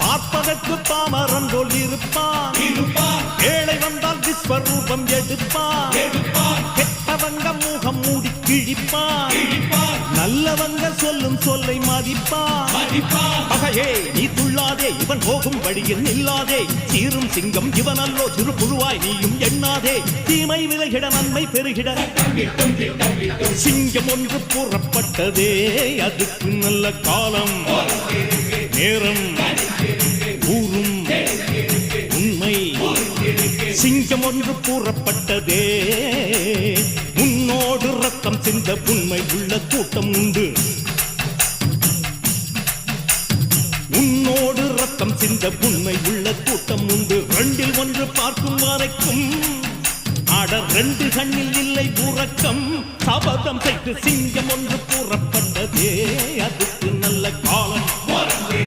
பார்ப்பதற்கு பாமரன் போல் இருப்பான், ஏழை வந்தால் விஸ்வரூபம் எடுப்பான், கெட்டவங்க முகம் மூடி கிழிப்பான், நல்லவங்க சொல்லும் சொல்லை மதிப்பான். பகையே நீ துள்ளாதே, இவன் போகும் வழியில் நில்லாதே, சீரும் சிங்கம் இவன் அல்லோ, சிறு புழுவாய் நீயும் எண்ணாதே, தீமை விலகிட நன்மை பெருகிட சிங்கம் ஒன்று கூறப்பட்டதே, அதுக்கு நல்ல காலம் நேரம் ஊரும் உண்மை. சிங்கம் ஒன்று கூறப்பட்டதே, உன்னோடு ரத்தம் சிந்த உண்மை உள்ள கூட்டம் உண்டு, உன்னோடு ரத்தம் சிந்த உண்மை உள்ள கூட்டம் உண்டு. ரெண்டில் ஒன்று பார்க்கும் வரைக்கும் ஆட ரெண்டு கண்ணில் இல்லை உறக்கம், சபதம் செய்து சிங்கம் ஒன்று கூறப்பட்டதே, அதுக்கு நல்ல